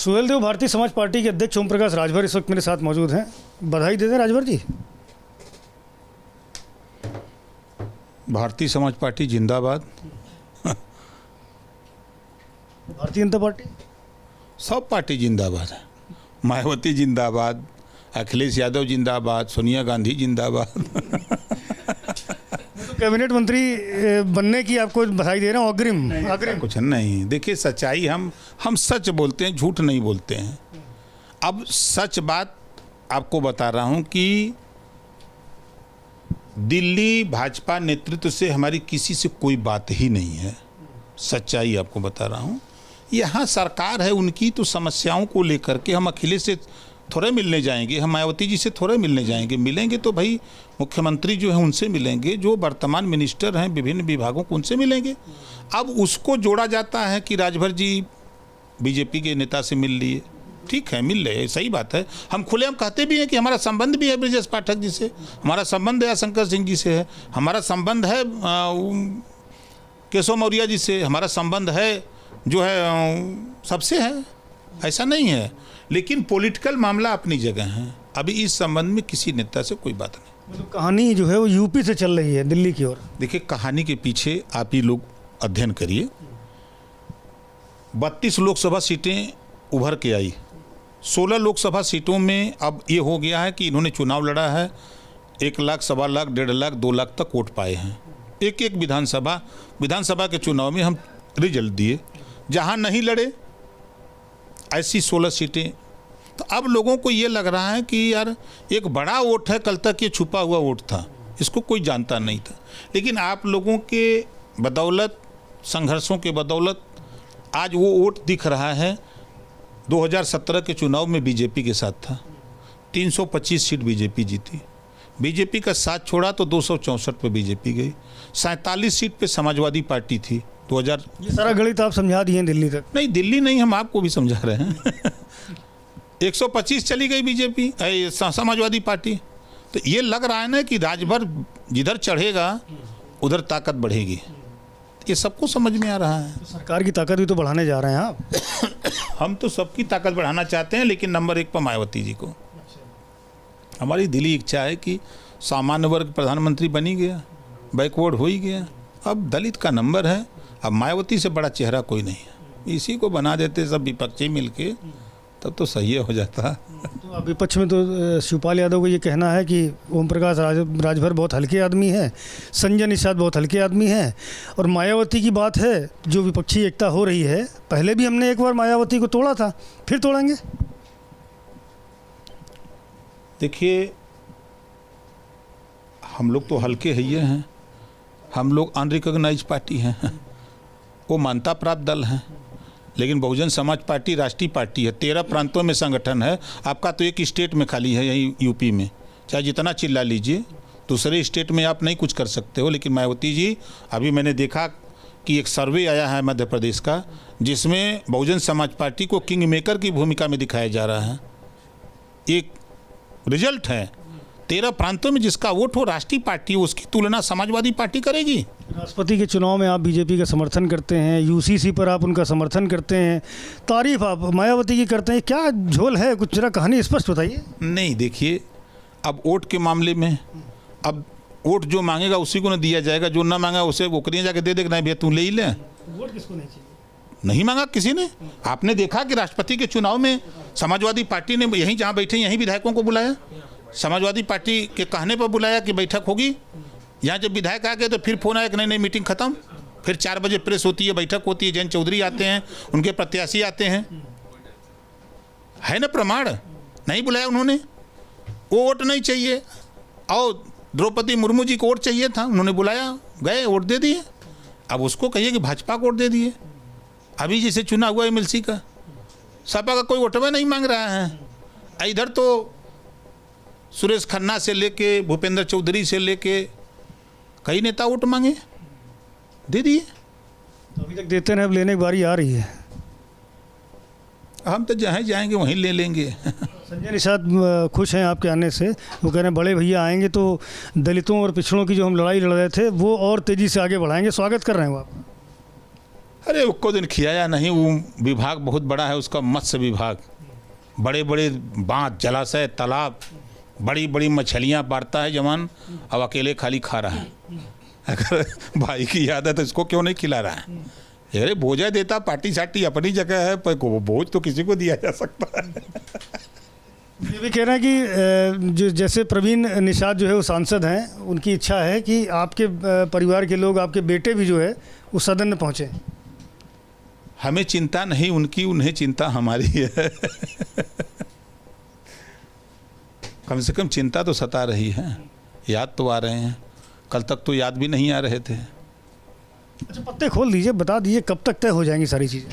Suhel Dev Bharatiya Samaj party के अध्यक्ष ओम प्रकाश राजभर इस वक्त मेरे साथ मौजूद हैं। बधाई देते हैं राजभर जी। भारतीय समाज पार्टी जिंदाबाद। भारतीय जनता पार्टी सब पार्टी जिंदाबाद है। मायावती जिंदाबाद, अखिलेश यादव जिंदाबाद, सोनिया गांधी जिंदाबाद। तो कैबिनेट मंत्री बनने की आपको बधाई दे रहा हूँ। अग्रिम कुछ नहीं, देखिए सच्चाई हम सच बोलते हैं, झूठ नहीं बोलते हैं। अब सच बात आपको बता रहा हूं कि दिल्ली भाजपा नेतृत्व से हमारी किसी से कोई बात ही नहीं है। सच्चाई आपको बता रहा हूं। यहाँ सरकार है उनकी, तो समस्याओं को लेकर के हम अखिलेश से थोड़े मिलने जाएंगे, हम मायावती जी से थोड़े मिलने जाएंगे। मिलेंगे तो भाई मुख्यमंत्री जो है उनसे मिलेंगे, जो वर्तमान मिनिस्टर हैं विभिन्न विभागों को उनसे मिलेंगे। अब उसको जोड़ा जाता है कि राजभर जी बीजेपी के नेता से मिल लिए, ठीक है, मिल रहे, सही बात है। हम खुलेआम कहते भी हैं कि हमारा संबंध भी है ब्रजेश पाठक जी से, हमारा संबंध है शंकर सिंह जी से है, हमारा संबंध है केशव मौर्य जी से, हमारा संबंध है जो है सबसे है, ऐसा नहीं है। लेकिन पॉलिटिकल मामला अपनी जगह है। अभी इस संबंध में किसी नेता से कोई बात नहीं। मतलब कहानी जो है वो यूपी से चल रही है दिल्ली की ओर। देखिए कहानी के पीछे आप ही लोग अध्ययन करिए। 32 लोकसभा सीटें उभर के आई, 16 लोकसभा सीटों में अब ये हो गया है कि इन्होंने चुनाव लड़ा है, 1 लाख, 1.25 लाख, 1.5 लाख, 2 लाख तक वोट पाए हैं। एक एक विधानसभा के चुनाव में हम रिजल्ट दिए। जहाँ नहीं लड़े ऐसी 16 सीटें। तो अब लोगों को ये लग रहा है कि यार एक बड़ा वोट है, कल तक ये छुपा हुआ वोट था, इसको कोई जानता नहीं था। लेकिन आप लोगों के बदौलत, संघर्षों के बदौलत आज वो वोट दिख रहा है। 2017 के चुनाव में बीजेपी के साथ था, 325 सीट बीजेपी जीती। बीजेपी का साथ छोड़ा तो 264 पे बीजेपी गई। 47 सीट पे समाजवादी पार्टी थी। 2000 ये सारा गणित आप समझा दिए हैं दिल्ली तक? नहीं, दिल्ली नहीं, हम आपको भी समझा रहे हैं। 125 चली गई बीजेपी, समाजवादी पार्टी। तो ये लग रहा है ना कि राजभर जिधर चढ़ेगा उधर ताकत बढ़ेगी। ये सबको समझ में आ रहा है। तो सरकार की ताकत भी तो बढ़ाने जा रहे हैं आप। हम तो सबकी ताकत बढ़ाना चाहते हैं, लेकिन नंबर 1 पर मायावती जी को। हमारी दिली इच्छा है कि सामान्य वर्ग प्रधानमंत्री बनी गया, बैकवर्ड हो ही गया, अब दलित का नंबर है। अब मायावती से बड़ा चेहरा कोई नहीं है। इसी को बना देते सब विपक्षी मिलके, तब तो सही हो जाता। तो अब विपक्ष में तो शिवपाल यादव का ये कहना है कि ओम प्रकाश राजभर बहुत हल्के आदमी हैं, संजय निषाद बहुत हल्के आदमी हैं, और मायावती की बात है जो विपक्षी एकता हो रही है। पहले भी हमने एक बार मायावती को तोड़ा था, फिर तोड़ेंगे। देखिए हम लोग तो हल्के ही हैं, हम लोग अनरिकॉग्नाइज्ड पार्टी हैं, वो मान्यता प्राप्त दल हैं। लेकिन बहुजन समाज पार्टी राष्ट्रीय पार्टी है, 13 प्रांतों में संगठन है। आपका तो एक स्टेट में खाली है, यही यूपी में, चाहे जितना चिल्ला लीजिए, दूसरे स्टेट में आप नहीं कुछ कर सकते हो। लेकिन मायावती जी, अभी मैंने देखा कि एक सर्वे आया है मध्य प्रदेश का, जिसमें बहुजन समाज पार्टी को किंग मेकर की भूमिका में दिखाया जा रहा है। एक रिजल्ट है, 13 प्रांतों में जिसका वोट हो राष्ट्रीय पार्टी, उसकी तुलना समाजवादी पार्टी करेगी। राष्ट्रपति के चुनाव में आप बीजेपी का समर्थन करते हैं, यूसीसी पर आप उनका समर्थन करते हैं, तारीफ आप मायावती की करते हैं, क्या झोल है? कुछ जरा कहानी स्पष्ट बताइए। नहीं, देखिए अब वोट के मामले में, अब वोट जो मांगेगा उसी को ना दिया जाएगा, जो ना मांगा उसे ओकरियाँ जाके दे देगा, नहीं भैया तू ले ही ले। वोट किसको नहीं चाहिए? नहीं मांगा किसी ने। आपने देखा कि राष्ट्रपति के चुनाव में समाजवादी पार्टी ने यहीं जहाँ बैठे यहीं विधायकों को बुलाया, समाजवादी पार्टी के कहने पर बुलाया कि बैठक होगी। यहाँ जब विधायक आ गए तो फिर फोन आया कि नहीं मीटिंग खत्म। फिर 4 बजे प्रेस होती है, बैठक होती है, जयंत चौधरी आते हैं, उनके प्रत्याशी आते हैं, है ना प्रमाण। नहीं बुलाया उन्होंने, वो वोट नहीं चाहिए। और द्रौपदी मुर्मू जी को वोट चाहिए था, उन्होंने बुलाया, गए, वोट दे दिए। अब उसको कहिए कि भाजपा को वोट दे दिए। अभी जैसे चुना हुआ एमएलसी का, सपा का कोई वोटवा नहीं मांग रहा है। इधर तो सुरेश खन्ना से लेके भूपेंद्र चौधरी से लेके कई नेता वोट मांगे, दे दिए। अभी तक देते हैं, अब लेने की बारी आ रही है। हम तो जहाँ जाएंगे वहीं ले लेंगे। संजय निषाद खुश हैं आपके आने से, वो कह रहे हैं बड़े भैया आएंगे तो दलितों और पिछड़ों की जो हम लड़ाई लड़ रहे थे वो और तेज़ी से आगे बढ़ाएंगे, स्वागत कर रहे हैं वो आप? अरे उसको दिन खियाया नहीं। वो विभाग बहुत बड़ा है उसका, मत्स्य विभाग, बड़े बड़े बांध, जलाशय, तालाब, बड़ी बड़ी मछलियाँ पालता है जवान, अब अकेले खाली खा रहा है। अगर भाई की याद है तो इसको क्यों नहीं खिला रहा है? अरे बोझा देता, पार्टी साटी अपनी जगह है, पर बोझ तो किसी को दिया जा सकता है। ये भी कह रहे हैं कि जो जैसे प्रवीण निषाद जो है वो सांसद हैं, उनकी इच्छा है कि आपके परिवार के लोग, आपके बेटे भी जो है वो सदन में पहुँचे। हमें चिंता नहीं उनकी, उन्हें चिंता हमारी है। कम से कम चिंता तो सता रही है, याद तो आ रहे हैं। कल तक तो याद भी नहीं आ रहे थे। अच्छा, पत्ते खोल दीजिए, बता दीजिए कब तक तय हो जाएंगी सारी चीज़ें।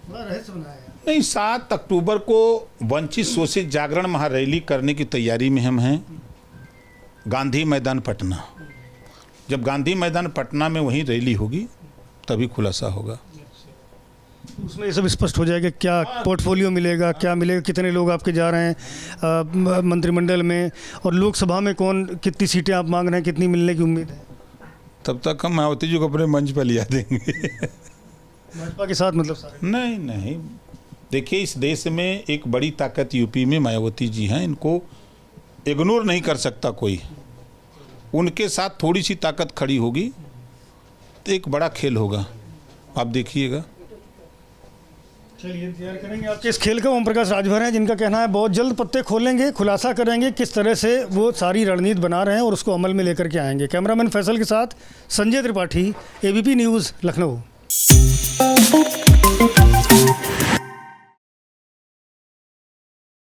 बड़ा रहस्य बनाया है। नहीं, 7 अक्टूबर को वंचित शोषित जागरण महारैली करने की तैयारी में हम हैं, गांधी मैदान पटना। जब गांधी मैदान पटना में वहीं रैली होगी तभी खुलासा होगा। उसमें ये सब स्पष्ट हो जाएगा, क्या पोर्टफोलियो मिलेगा, क्या मिलेगा, कितने लोग आपके जा रहे हैं मंत्रिमंडल में, और लोकसभा में कौन, कितनी सीटें आप मांग रहे हैं, कितनी मिलने की उम्मीद है। तब तक हम मायावती जी को अपने मंच पर लिया देंगे। भाजपा के साथ मतलब सारे? नहीं, देखिए इस देश में एक बड़ी ताकत यूपी में मायावती जी हैं, इनको इग्नोर नहीं कर सकता कोई। उनके साथ थोड़ी सी ताकत खड़ी होगी तो एक बड़ा खेल होगा, आप देखिएगा। चलिए इंतजार करेंगे आपके इस खेल का। ओम प्रकाश राजभर हैं, जिनका कहना है बहुत जल्द पत्ते खोलेंगे, खुलासा करेंगे किस तरह से वो सारी रणनीति बना रहे हैं और उसको अमल में लेकर के आएंगे। कैमरामैन फैसल के साथ संजय त्रिपाठी, ABP न्यूज़, लखनऊ।